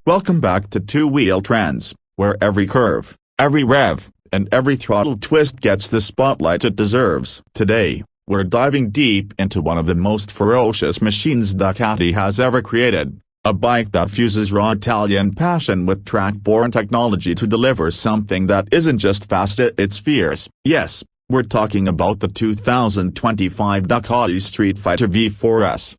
Welcome back to Two Wheel Trends, where every curve, every rev, and every throttle twist gets the spotlight it deserves. Today, we're diving deep into one of the most ferocious machines Ducati has ever created, a bike that fuses raw Italian passion with track-borne technology to deliver something that isn't just fast, it's fierce. Yes, we're talking about the 2025 Ducati Streetfighter V4 S.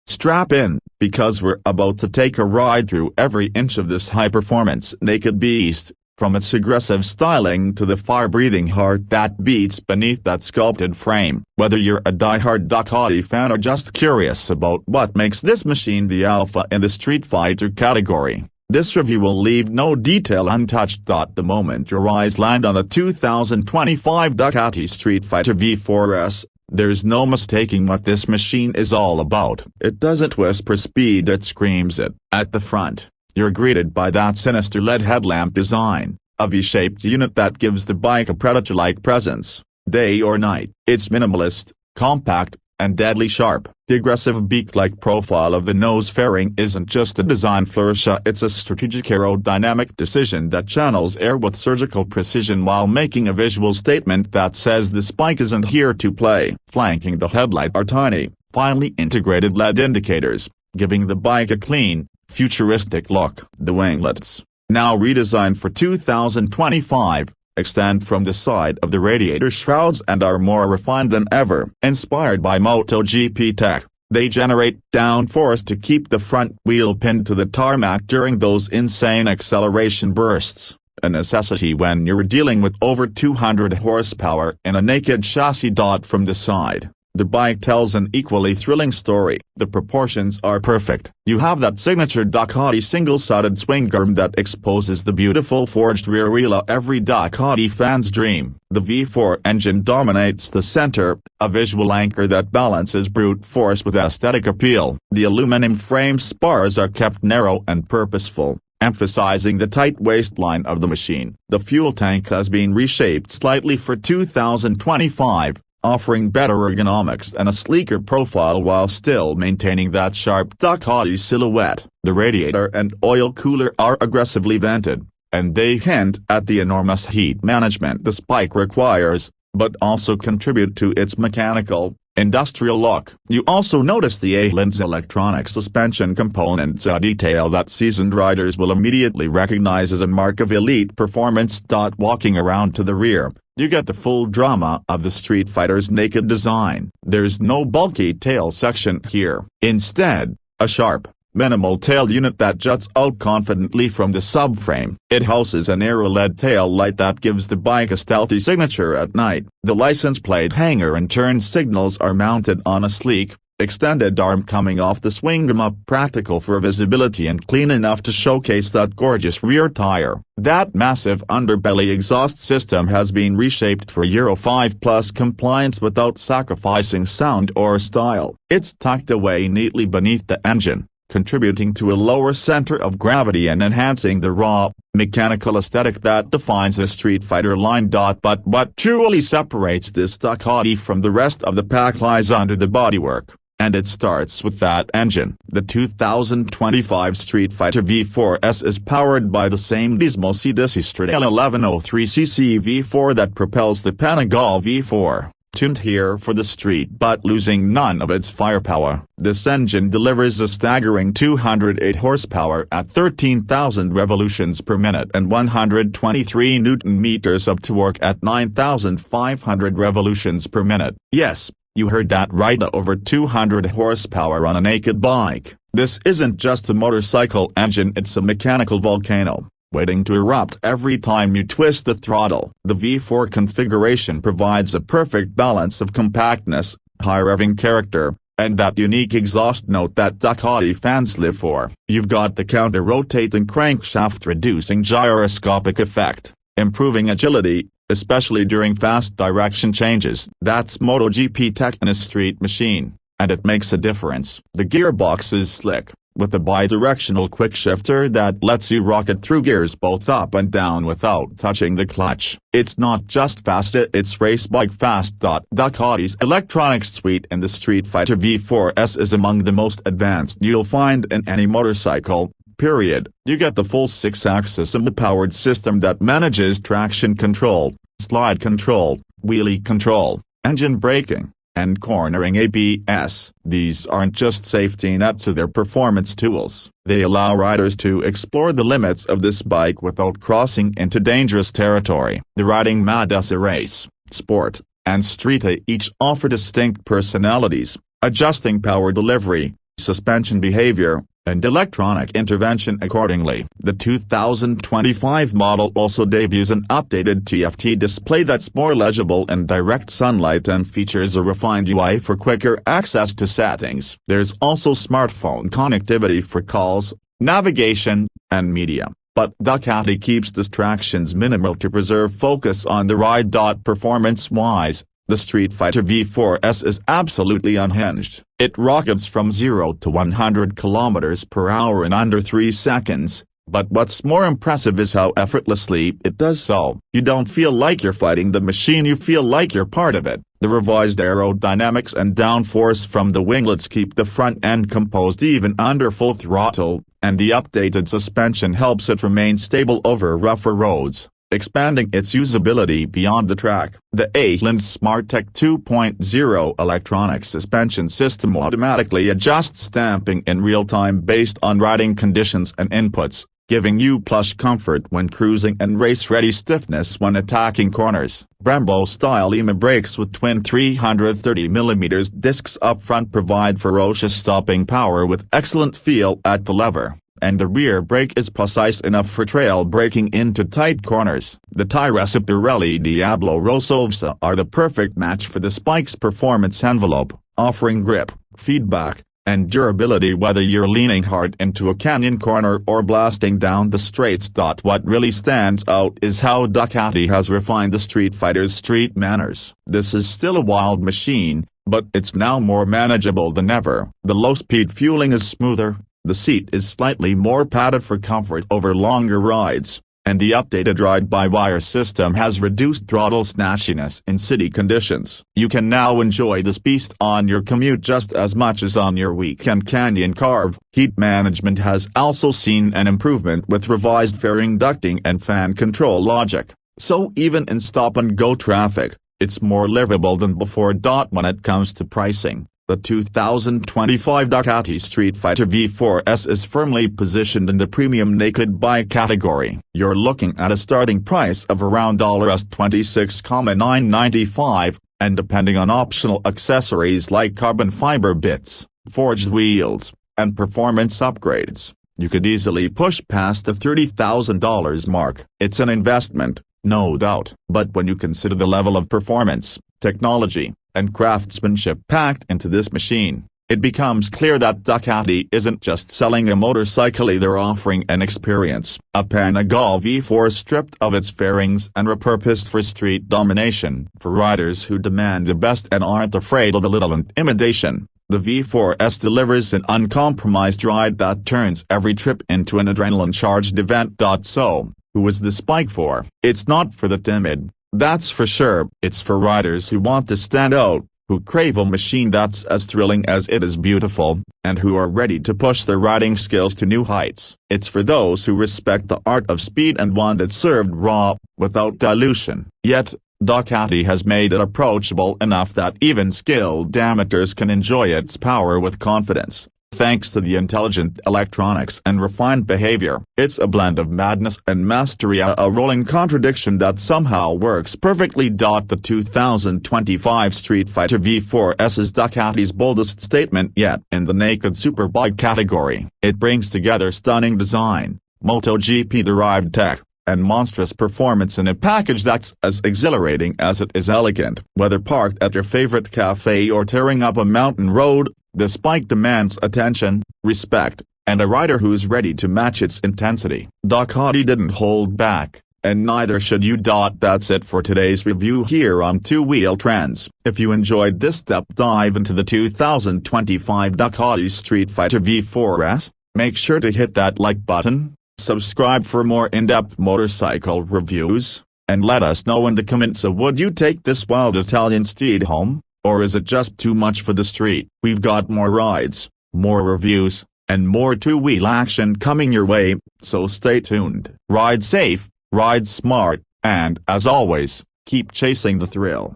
Strap in, because we're about to take a ride through every inch of this high-performance naked beast, from its aggressive styling to the fire-breathing heart that beats beneath that sculpted frame. Whether you're a die-hard Ducati fan or just curious about what makes this machine the alpha in the street fighter category, this review will leave no detail untouched. The moment your eyes land on the 2025 Ducati Streetfighter V4 S, there's no mistaking what this machine is all about. It doesn't whisper speed, it screams it. At the front, you're greeted by that sinister LED headlamp design, a V-shaped unit that gives the bike a predator-like presence, day or night. It's minimalist, compact, and deadly sharp. The aggressive beak-like profile of the nose fairing isn't just a design flourish, it's a strategic aerodynamic decision that channels air with surgical precision while making a visual statement that says this bike isn't here to play. Flanking the headlight are tiny, finely integrated LED indicators, giving the bike a clean, futuristic look. The winglets, now redesigned for 2025, extend from the side of the radiator shrouds and are more refined than ever. Inspired by MotoGP tech, they generate downforce to keep the front wheel pinned to the tarmac during those insane acceleration bursts, a necessity when you're dealing with over 200 horsepower in a naked chassis. From the side, the bike tells an equally thrilling story. The proportions are perfect. You have that signature Ducati single-sided swing arm that exposes the beautiful forged rear wheel, every Ducati fan's dream. The V4 engine dominates the center, a visual anchor that balances brute force with aesthetic appeal. The aluminum frame spars are kept narrow and purposeful, emphasizing the tight waistline of the machine. The fuel tank has been reshaped slightly for 2025. Offering better ergonomics and a sleeker profile while still maintaining that sharp Ducati silhouette. The radiator and oil cooler are aggressively vented, and they hint at the enormous heat management this bike requires, but also contribute to its mechanical, industrial look. You also notice the A-Lens electronic suspension components, a detail that seasoned riders will immediately recognize as a mark of elite performance. Walking around to the rear, you get the full drama of the Street Fighter's naked design. There's no bulky tail section here. Instead, a sharp, minimal tail unit that juts out confidently from the subframe. It houses an aero-LED tail light that gives the bike a stealthy signature at night. The license plate hanger and turn signals are mounted on a sleek, extended arm coming off the swing arm, practical for visibility and clean enough to showcase that gorgeous rear tire. That massive underbelly exhaust system has been reshaped for Euro 5+ compliance without sacrificing sound or style. It's tucked away neatly beneath the engine, contributing to a lower center of gravity and enhancing the raw, mechanical aesthetic that defines the Street Fighter line. But what truly separates this Ducati from the rest of the pack lies under the bodywork, and it starts with that engine. The 2025 Streetfighter V4 S is powered by the same Desmosedici Stradale 1103cc V4 that propels the Panigale V4, tuned here for the street but losing none of its firepower. This engine delivers a staggering 208 horsepower at 13,000 revolutions per minute and 123 Nm of torque at 9,500 revolutions per minute. Yes, you heard that right, over 200 horsepower on a naked bike. This isn't just a motorcycle engine, it's a mechanical volcano, waiting to erupt every time you twist the throttle. The V4 configuration provides a perfect balance of compactness, high revving character, and that unique exhaust note that Ducati fans live for. You've got the counter-rotating crankshaft reducing gyroscopic effect, improving agility, especially during fast direction changes. That's MotoGP tech in a street machine, and it makes a difference. The gearbox is slick, with a bi-directional quick-shifter that lets you rocket through gears both up and down without touching the clutch. It's not just fast, it's race bike fast. Ducati's electronics suite in the Streetfighter V4 S is among the most advanced you'll find in any motorcycle, period. You get the full 6-axis powered system that manages traction control, slide control, wheelie control, engine braking, and cornering ABS. These aren't just safety nets, they're performance tools. They allow riders to explore the limits of this bike without crossing into dangerous territory. The riding modes as a race, sport, and street each offer distinct personalities, adjusting power delivery, suspension behavior, and electronic intervention accordingly. The 2025 model also debuts an updated TFT display that's more legible in direct sunlight and features a refined UI for quicker access to settings. There's also smartphone connectivity for calls, navigation, and media. But Ducati keeps distractions minimal to preserve focus on the ride. Performance-wise, the Streetfighter V4 S is absolutely unhinged. It rockets from 0 to 100 km/h in under 3 seconds, but what's more impressive is how effortlessly it does so. You don't feel like you're fighting the machine, you feel like you're part of it. The revised aerodynamics and downforce from the winglets keep the front end composed even under full throttle, and the updated suspension helps it remain stable over rougher roads, expanding its usability beyond the track. The Alin's SmartTech 2.0 electronic suspension system automatically adjusts stamping in real time based on riding conditions and inputs, giving you plush comfort when cruising and race-ready stiffness when attacking corners. Brembo-style EMA brakes with twin 330mm discs up front provide ferocious stopping power with excellent feel at the lever, and the rear brake is precise enough for trail braking into tight corners. The Tyrrell Pirelli Diablo Rosso are the perfect match for the bike's performance envelope, offering grip, feedback, and durability whether you're leaning hard into a canyon corner or blasting down the straights. What really stands out is how Ducati has refined the Streetfighter's street manners. This is still a wild machine, but it's now more manageable than ever. The low-speed fueling is smoother, the seat is slightly more padded for comfort over longer rides, and the updated ride-by-wire system has reduced throttle snatchiness in city conditions. You can now enjoy this beast on your commute just as much as on your weekend canyon carve. Heat management has also seen an improvement with revised fairing ducting and fan control logic, so even in stop-and-go traffic, it's more livable than before. When it comes to pricing, the 2025 Ducati Streetfighter V4 S is firmly positioned in the premium naked bike category. You're looking at a starting price of around $26,995, and depending on optional accessories like carbon fiber bits, forged wheels, and performance upgrades, you could easily push past the $30,000 mark. It's an investment, no doubt. But when you consider the level of performance, technology, and craftsmanship packed into this machine, it becomes clear that Ducati isn't just selling a motorcycle, they're offering an experience. A Panigale V4 stripped of its fairings and repurposed for street domination. For riders who demand the best and aren't afraid of a little intimidation, the V4 S delivers an uncompromised ride that turns every trip into an adrenaline-charged event. So, who is this bike for? It's not for the timid, that's for sure. It's for riders who want to stand out, who crave a machine that's as thrilling as it is beautiful, and who are ready to push their riding skills to new heights. It's for those who respect the art of speed and want it served raw, without dilution. Yet, Ducati has made it approachable enough that even skilled amateurs can enjoy its power with confidence. Thanks to the intelligent electronics and refined behavior, it's a blend of madness and mastery, a rolling contradiction that somehow works perfectly. The 2025 Streetfighter V4 S is Ducati's boldest statement yet in the naked superbike category. It brings together stunning design, MotoGP-derived tech, and monstrous performance in a package that's as exhilarating as it is elegant. Whether parked at your favorite cafe or tearing up a mountain road, this bike demands attention, respect, and a rider who's ready to match its intensity. Ducati didn't hold back, and neither should you. That's it for today's review here on Two Wheel Trends. If you enjoyed this deep dive into the 2025 Ducati Streetfighter V4 S, make sure to hit that like button, subscribe for more in-depth motorcycle reviews, and let us know in the comments, would you take this wild Italian steed home? Or is it just too much for the street? We've got more rides, more reviews, and more two-wheel action coming your way, so stay tuned. Ride safe, ride smart, and, as always, keep chasing the thrill.